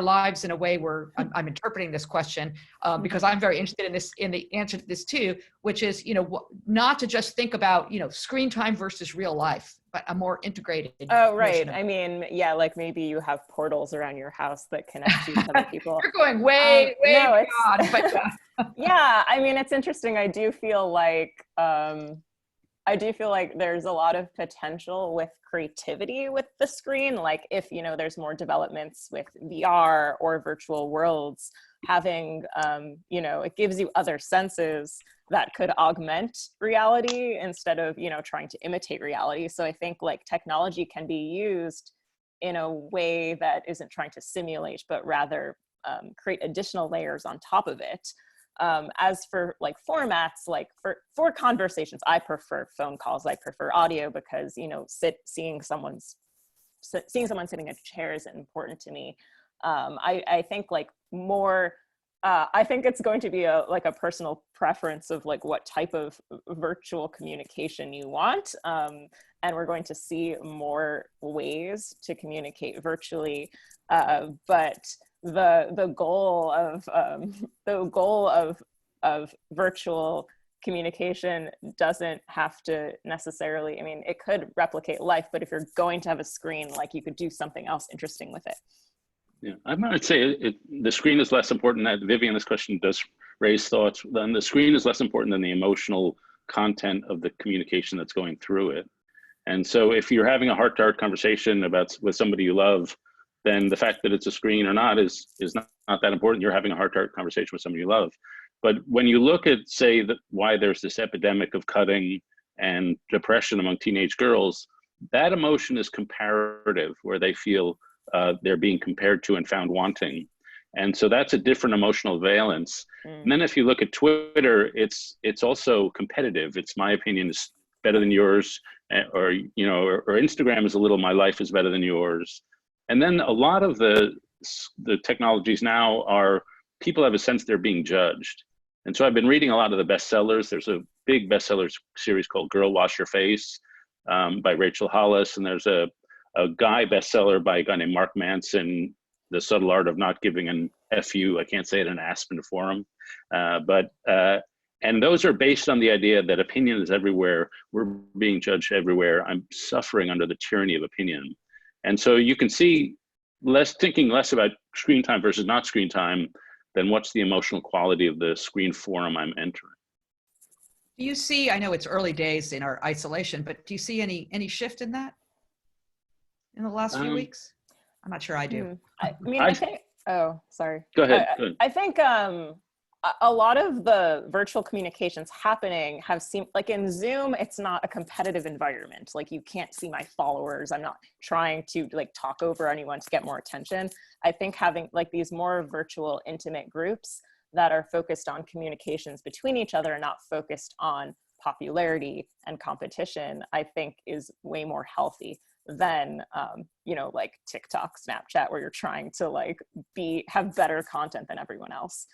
lives in a way where I'm interpreting this question because I'm very interested in this, in the answer to this too, which is, not to just think about, screen time versus real life, but a more integrated. Oh, right. I mean, yeah, like maybe you have portals around your house that connect you to other people. You're going way no, beyond, but yeah, I mean, it's interesting. I do feel like there's a lot of potential with creativity with the screen. Like if, there's more developments with VR or virtual worlds, having, it gives you other senses that could augment reality instead of, trying to imitate reality. So I think like technology can be used in a way that isn't trying to simulate, but rather create additional layers on top of it. As for like formats, like for conversations, I prefer phone calls. I prefer audio because, seeing someone sitting in a chair is important to me. I think like more, I think it's going to be a personal preference of like what type of virtual communication you want. And we're going to see more ways to communicate virtually. But the goal of virtual communication doesn't have to necessarily, I mean, it could replicate life, but if you're going to have a screen, like you could do something else interesting with it. Yeah, I might say the screen is less important. Vivian, this question does raise thoughts. Then the screen is less important than the emotional content of the communication that's going through it. And so if you're having a heart-to-heart conversation with somebody you love, then the fact that it's a screen or not is not that important. You're having a heart-to-heart conversation with somebody you love. But when you look at, say, why there's this epidemic of cutting and depression among teenage girls, that emotion is comparative, where they feel they're being compared to and found wanting. And so that's a different emotional valence. And then if you look at Twitter, it's also competitive. It's my opinion is better than yours, or Instagram is a little, my life is better than yours. And then a lot of the technologies now are, people have a sense they're being judged. And so I've been reading a lot of the bestsellers. There's a big bestseller series called Girl Wash Your Face by Rachel Hollis. And there's a guy bestseller by a guy named Mark Manson, The Subtle Art of Not Giving an FU. I can't say it in Aspen Forum. And those are based on the idea that opinion is everywhere. We're being judged everywhere. I'm suffering under the tyranny of opinion. And so you can see thinking less about screen time versus not screen time than what's the emotional quality of the screen forum I'm entering. do you see, I know it's early days in our isolation, but do you see any shift in that in the last few weeks? I'm not sure I do. I think, oh, sorry. Go ahead. I think a lot of the virtual communications happening have seemed like in Zoom, it's not a competitive environment. Like you can't see my followers. I'm not trying to like talk over anyone to get more attention. I think having like these more virtual intimate groups that are focused on communications between each other and not focused on popularity and competition, I think is way more healthy than like TikTok, Snapchat, where you're trying to like have better content than everyone else.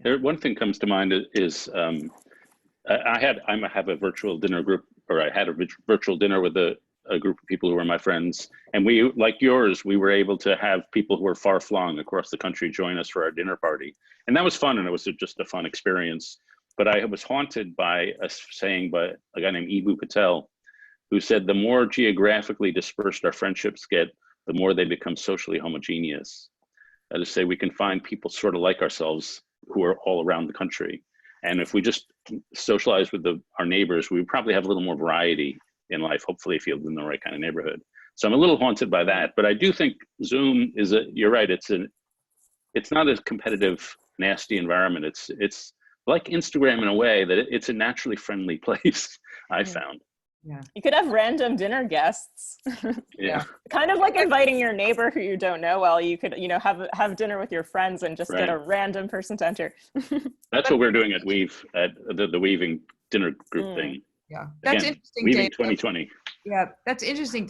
One thing comes to mind is I have a virtual dinner group, or I had a virtual dinner with a group of people who were my friends, and we, like yours, we were able to have people who were far flung across the country join us for our dinner party, and that was fun, and it was just a fun experience. But I was haunted by a saying by a guy named Eboo Patel, who said, the more geographically dispersed our friendships get, the more they become socially homogeneous. That is to say, we can find people sort of like ourselves who are all around the country. And if we just socialize with our neighbors, we would probably have a little more variety in life, hopefully if you live in the right kind of neighborhood. So I'm a little haunted by that, but I do think Zoom you're right, it's not a competitive, nasty environment. It's like Instagram in a way that it's a naturally friendly place, I found. Yeah. You could have random dinner guests. Yeah. Kind of like inviting your neighbor who you don't know well. You could, have dinner with your friends and just get a random person to enter. That's what we're doing at Weave, at the Weaving dinner group thing. Yeah, that's Again, interesting. Weaving Dave. 2020. Yeah, that's interesting.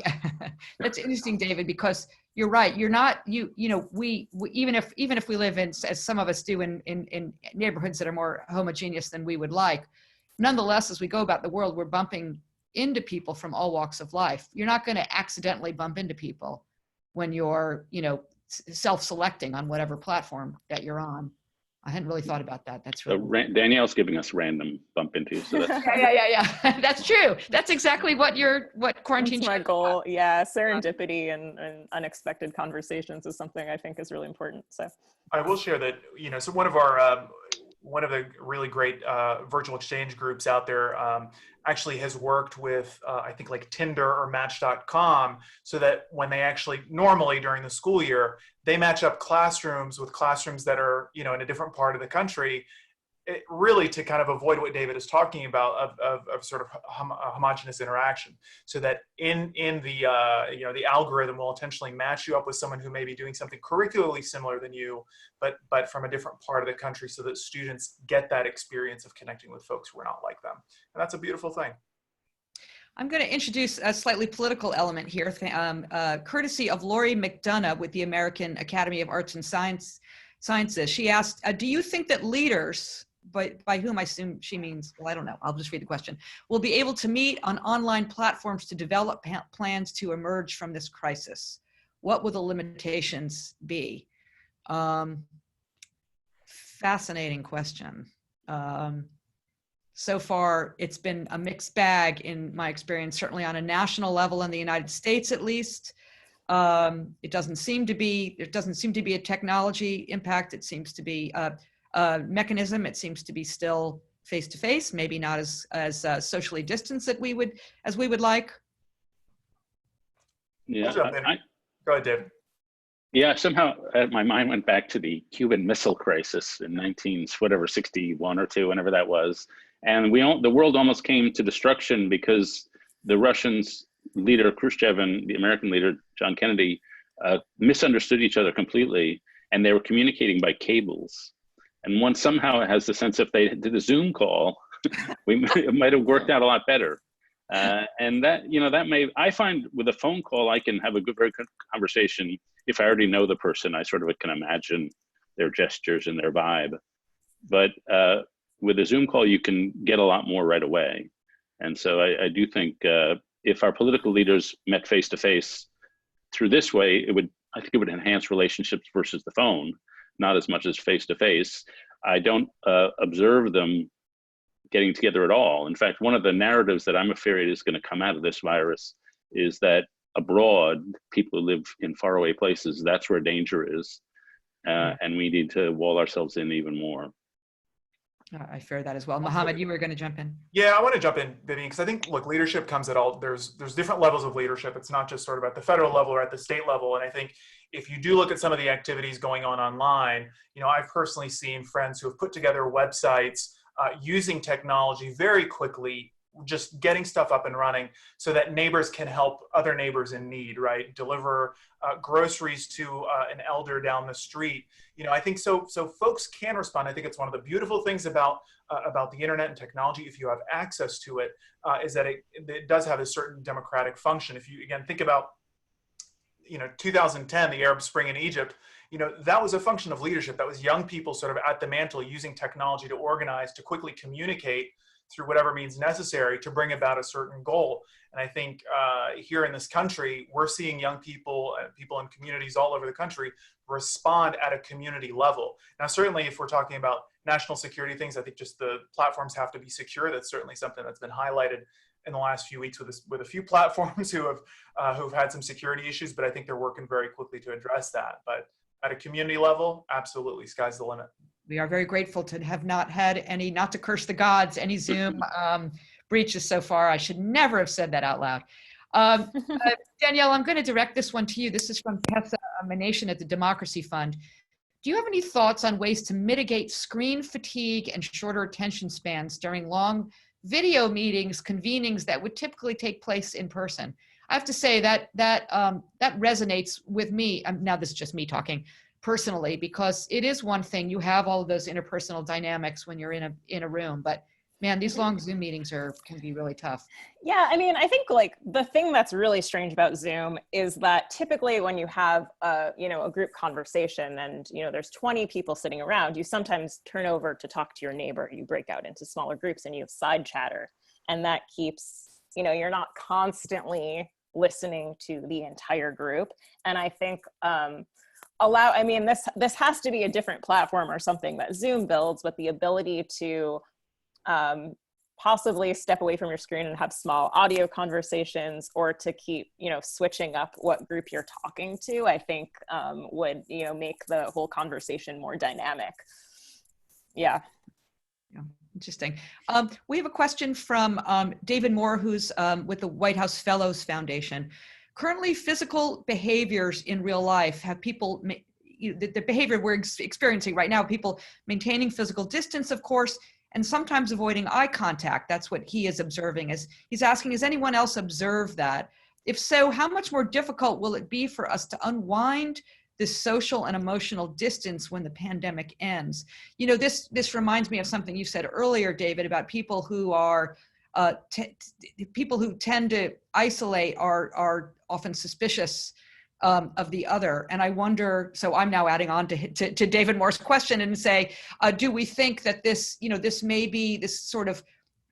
that's interesting, David, because you're right. You're not, we even if we live in, as some of us do, in neighborhoods that are more homogeneous than we would like, nonetheless, as we go about the world, we're bumping into people from all walks of life. You're not going to accidentally bump into people when you're, self-selecting on whatever platform that you're on. I hadn't really thought about that. That's So really Danielle's giving us random bump into. So that's yeah. That's true. That's exactly what quarantine. That's my goal. Yeah, serendipity and unexpected conversations is something I think is really important. So I will share that, so one of the really great virtual exchange groups out there actually has worked with, I think, like Tinder or Match.com, so that when they actually normally during the school year, they match up classrooms with classrooms that are, in a different part of the country, really to kind of avoid what David is talking about of sort of homogeneous interaction, so that in the the algorithm will intentionally match you up with someone who may be doing something curricularly similar than you, but from a different part of the country, so that students get that experience of connecting with folks who are not like them, and that's a beautiful thing. I'm going to introduce a slightly political element here, courtesy of Laurie McDonough with the American Academy of Arts and Sciences. She asked, do you think that leaders, by whom I assume she means, well, I don't know, I'll just read the question, will be able to meet on online platforms to develop plans to emerge from this crisis? What will the limitations be? Fascinating question. So far, it's been a mixed bag in my experience, certainly on a national level in the United States, at least. It doesn't seem to be a technology impact. It seems to be a mechanism. It seems to be still face-to-face, maybe not as socially distanced as we would like. Yeah. Go ahead, Dave. Yeah, somehow my mind went back to the Cuban Missile Crisis in 61 or 2, whenever that was, and the world almost came to destruction because the Russians leader Khrushchev and the American leader John Kennedy misunderstood each other completely, and they were communicating by cables. And one somehow has the sense if they did a Zoom call, it might have worked out a lot better. And I find with a phone call, I can have a very good conversation. If I already know the person, I sort of can imagine their gestures and their vibe. But with a Zoom call, you can get a lot more right away. And so I do think if our political leaders met face to face through this way, I think it would enhance relationships versus the phone, not as much as face to face. I don't observe them getting together at all. In fact, one of the narratives that I'm afraid is going to come out of this virus is that abroad, people who live in faraway places, that's where danger is. And we need to wall ourselves in even more. I fear that as well. Mohammed, you were going to jump in. Yeah, I want to jump in, Vivian, because I think, look, leadership comes at all. There's different levels of leadership. It's not just sort of at the federal level or at the state level. And I think if you do look at some of the activities going on online, I've personally seen friends who have put together websites using technology very quickly, just getting stuff up and running so that neighbors can help other neighbors in need, right? Deliver groceries to an elder down the street. I think so folks can respond. I think it's one of the beautiful things about the internet and technology, if you have access to it, is that it does have a certain democratic function. If you, again, think about 2010, the Arab Spring in Egypt, that was a function of leadership. That was young people sort of at the mantle using technology to organize, to quickly communicate through whatever means necessary to bring about a certain goal. And I think here in this country, we're seeing young people and people in communities all over the country respond at a community level. Now, certainly if we're talking about national security things, I think just the platforms have to be secure. That's certainly something that's been highlighted in the last few weeks with a few platforms who've had some security issues, but I think they're working very quickly to address that. But at a community level, absolutely, sky's the limit. We are very grateful to have not had any, not to curse the gods, any Zoom breaches so far. I should never have said that out loud. Danielle, I'm going to direct this one to you. This is from Tessa Manation at the Democracy Fund. Do you have any thoughts on ways to mitigate screen fatigue and shorter attention spans during long video meetings, convenings that would typically take place in person? I have to say that resonates with me. Now this is just me talking personally, because it is one thing, you have all of those interpersonal dynamics when you're in a room, but Man, these long Zoom meetings can be really tough. Yeah, I mean, I think like the thing that's really strange about Zoom is that typically when you have a group conversation and there's 20 people sitting around, you sometimes turn over to talk to your neighbor. You break out into smaller groups and you have side chatter, and that keeps you're not constantly listening to the entire group. And I think this has to be a different platform or something that Zoom builds, with the ability to possibly step away from your screen and have small audio conversations, or to keep switching up what group you're talking to. I think would make the whole conversation more dynamic. Yeah. Interesting. We have a question from David Moore, who's with the White House Fellows Foundation. Currently, physical behaviors in real life have people, the behavior we're experiencing right now, people maintaining physical distance, of course, and sometimes avoiding eye contact. That's what he is observing. He's asking, has anyone else observed that? If so, how much more difficult will it be for us to unwind this social and emotional distance when the pandemic ends? This reminds me of something you said earlier, David, about people who are people who tend to isolate are often suspicious of the other. And I wonder, so I'm now adding on to David Moore's question and say, do we think that this may be this sort of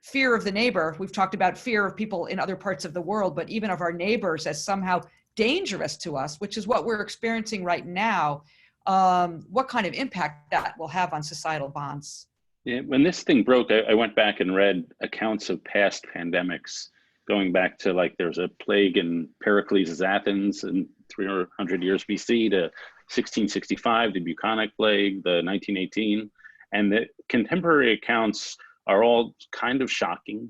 fear of the neighbor? We've talked about fear of people in other parts of the world, but even of our neighbors as somehow dangerous to us, which is what we're experiencing right now. What kind of impact that will have on societal bonds? Yeah, when this thing broke, I went back and read accounts of past pandemics, going back to like there's a plague in Pericles' Athens in 300 years BC to 1665, the bubonic plague, the 1918, and the contemporary accounts are all kind of shocking.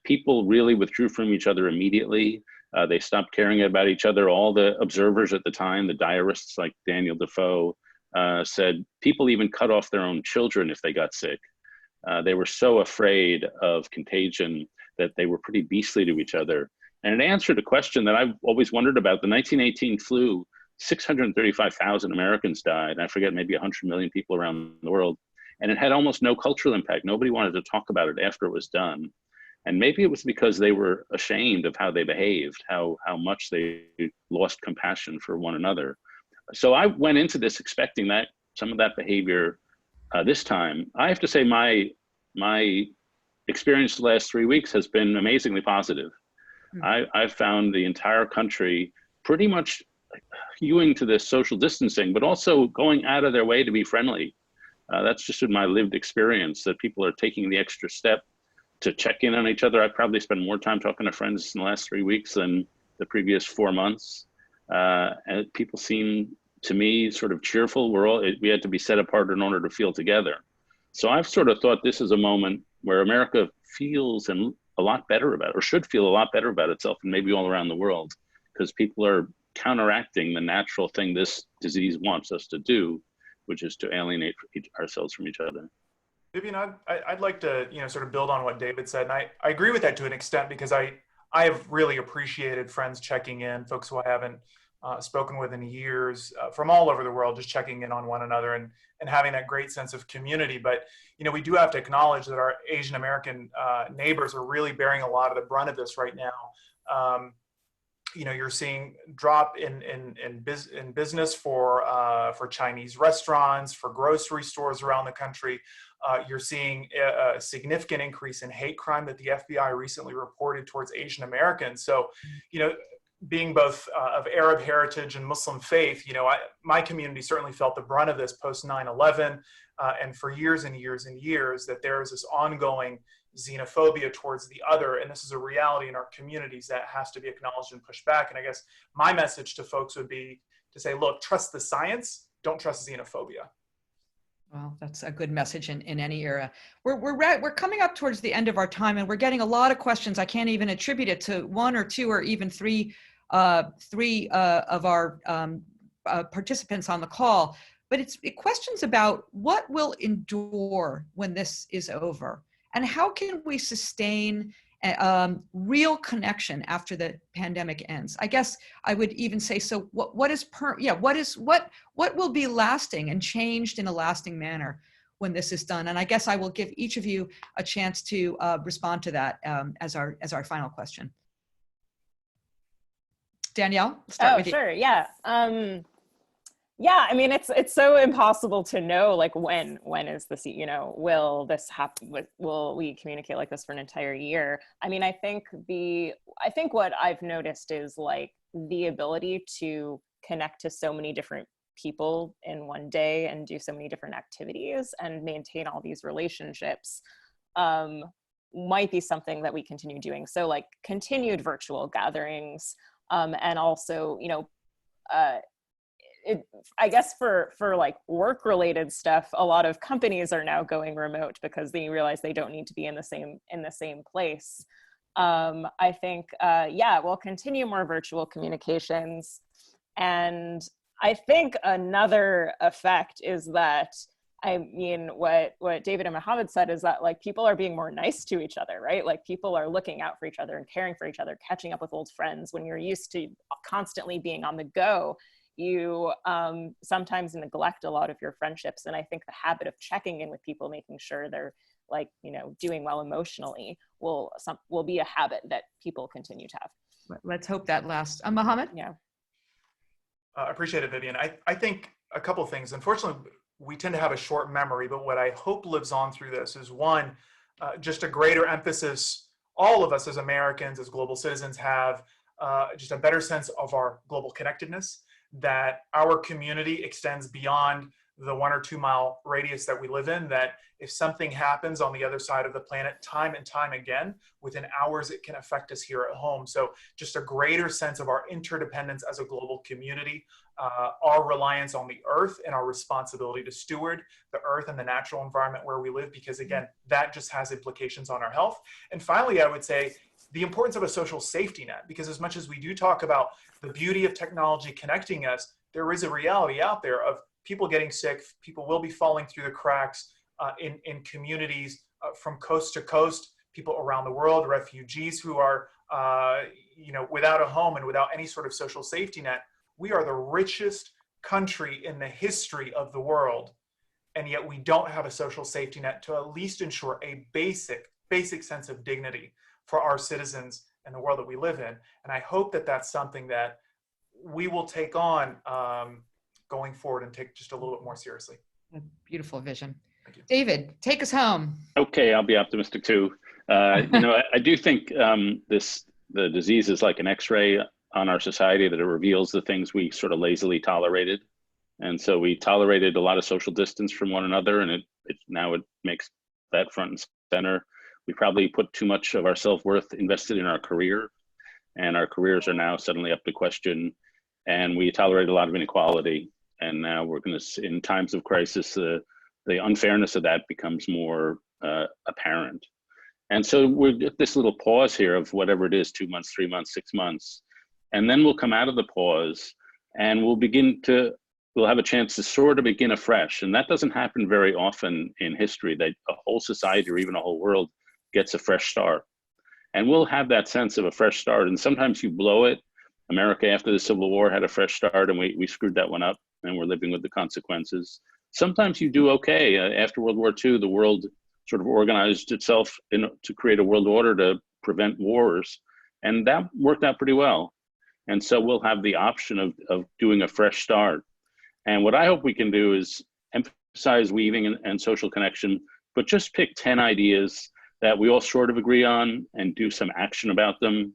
People really withdrew from each other immediately. They stopped caring about each other. All the observers at the time, the diarists like Daniel Defoe, said people even cut off their own children if they got sick. They were so afraid of contagion that they were pretty beastly to each other. And it answered a question that I've always wondered about. The 1918 flu, 635,000 Americans died. I forget, maybe 100 million people around the world. And it had almost no cultural impact. Nobody wanted to talk about it after it was done. And maybe it was because they were ashamed of how they behaved, how much they lost compassion for one another. So I went into this expecting that some of that behavior this time. I have to say my experience the last 3 weeks has been amazingly positive. I've found the entire country pretty much hewing to this social distancing, but also going out of their way to be friendly. That's just in my lived experience, that people are taking the extra step to check in on each other. I probably spent more time talking to friends in the last 3 weeks than the previous 4 months. And people seem, to me, sort of cheerful. We had to be set apart in order to feel together. So I've sort of thought this is a moment where America feels a lot better about it, or should feel a lot better about itself, and maybe all around the world, because people are counteracting the natural thing this disease wants us to do, which is to alienate ourselves from each other. Vivian, I'd like to sort of build on what David said, and I agree with that to an extent, because I have really appreciated friends checking in, folks who I haven't spoken with in years, from all over the world, just checking in on one another and having that great sense of community. But we do have to acknowledge that our Asian American neighbors are really bearing a lot of the brunt of this right now. You're seeing drop in business for Chinese restaurants, for grocery stores around the country. You're seeing a significant increase in hate crime that the FBI recently reported towards Asian Americans. So, being both of Arab heritage and Muslim faith, my community certainly felt the brunt of this post 9/11, and for years and years and years, that there is this ongoing xenophobia towards the other, and this is a reality in our communities that has to be acknowledged and pushed back. And I guess my message to folks would be to say, look, trust the science, don't trust xenophobia. Well, that's a good message in any era. We're coming up towards the end of our time, and we're getting a lot of questions. I can't even attribute it to one or two or even three of our participants on the call, but it's questions about what will endure when this is over, and how can we sustain real connection after the pandemic ends. I guess I would even say, so what will be lasting and changed in a lasting manner? when this is done? And I guess I will give each of you a chance to respond to that as our final question. Danielle, we'll start with you. Sure, yeah. Yeah, I mean, it's so impossible to know, like, when is this, you know, will this happen, will we communicate like this for an entire year? I mean, I think what I've noticed is like the ability to connect to so many different people in one day and do so many different activities and maintain all these relationships might be something that we continue doing. So like continued virtual gatherings, and also, you know, I guess for like work related stuff, a lot of companies are now going remote because they realize they don't need to be in the same place. I think, yeah, we'll continue more virtual communications. And I think another effect is that, I mean, what David and Mohammed said is that like people are being more nice to each other, right? Like people are looking out for each other and caring for each other, catching up with old friends. When you're used to constantly being on the go, you sometimes neglect a lot of your friendships. And I think the habit of checking in with people, making sure they're like, you know, doing well emotionally will be a habit that people continue to have. Let's hope that lasts. Mohammed? Yeah. Appreciate it, Vivian. I think a couple of things. Unfortunately, we tend to have a short memory, but what I hope lives on through this is one, just a greater emphasis, all of us as Americans, as global citizens have just a better sense of our global connectedness, that our community extends beyond the 1 or 2 mile radius that we live in, that if something happens on the other side of the planet, time and time again, within hours, it can affect us here at home. So just a greater sense of our interdependence as a global community, our reliance on the earth and our responsibility to steward the earth and the natural environment where we live, because again, that just has implications on our health. And finally, I would say the importance of a social safety net, because as much as we do talk about the beauty of technology connecting us, there is a reality out there of people getting sick. People will be falling through the cracks in communities from coast to coast, people around the world, refugees who are you know, without a home and without any sort of social safety net. We are the richest country in the history of the world, and yet we don't have a social safety net to at least ensure a basic sense of dignity for our citizens and the world that we live in. And I hope that that's something that we will take on going forward and take just a little bit more seriously. Beautiful vision. Thank you. David, take us home. Okay, I'll be optimistic too. You know, I do think the disease is like an X-ray on our society, that it reveals the things we sort of lazily tolerated. And so we tolerated a lot of social distance from one another, and now it makes that front and center. We probably put too much of our self-worth invested in our career, and our careers are now suddenly up to question, and we tolerate a lot of inequality. And now we're going to, in times of crisis, the unfairness of that becomes more apparent. And so we'll get this little pause here of whatever it is, 2 months, 3 months, 6 months. And then we'll come out of the pause and we'll have a chance to sort of begin afresh. And that doesn't happen very often in history, that a whole society or even a whole world gets a fresh start. And we'll have that sense of a fresh start. And sometimes you blow it. America after the Civil War had a fresh start, and we screwed that one up, and we're living with the consequences. Sometimes you do okay. After World War II, the world sort of organized itself to create a world order to prevent wars. And that worked out pretty well. And so we'll have the option of doing a fresh start. And what I hope we can do is emphasize weaving and social connection, but just pick 10 ideas that we all sort of agree on and do some action about them.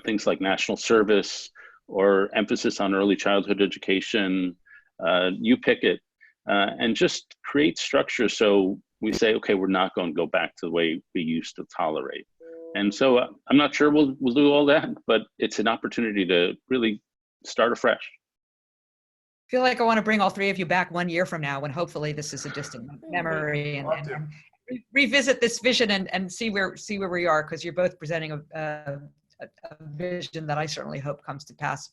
Things like national service or emphasis on early childhood education. You pick it, and just create structure so we say, okay, we're not going to go back to the way we used to tolerate. And so I'm not sure we'll do all that, but it's an opportunity to really start afresh. I feel like I want to bring all three of you back 1 year from now, when hopefully this is a distant memory, and revisit this vision and see where we are, because you're both presenting a vision that I certainly hope comes to pass.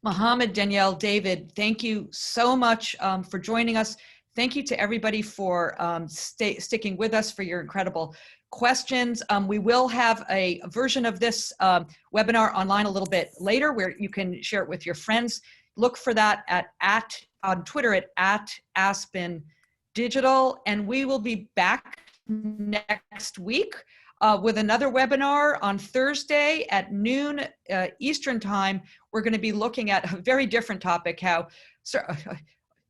Mohammed, Danielle, David, thank you so much for joining us. Thank you to everybody for sticking with us, for your incredible questions. We will have a version of this webinar online a little bit later, where you can share it with your friends. Look for that on Twitter at AspenDiscourse. digital, and we will be back next week with another webinar on Thursday at noon Eastern time. We're going to be looking at a very different topic, how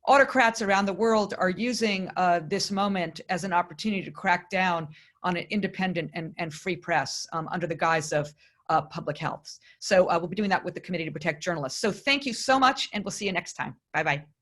autocrats around the world are using this moment as an opportunity to crack down on an independent and free press under the guise of public health. So we'll be doing that with the Committee to Protect Journalists. So thank you so much, and we'll see you next time. Bye-bye.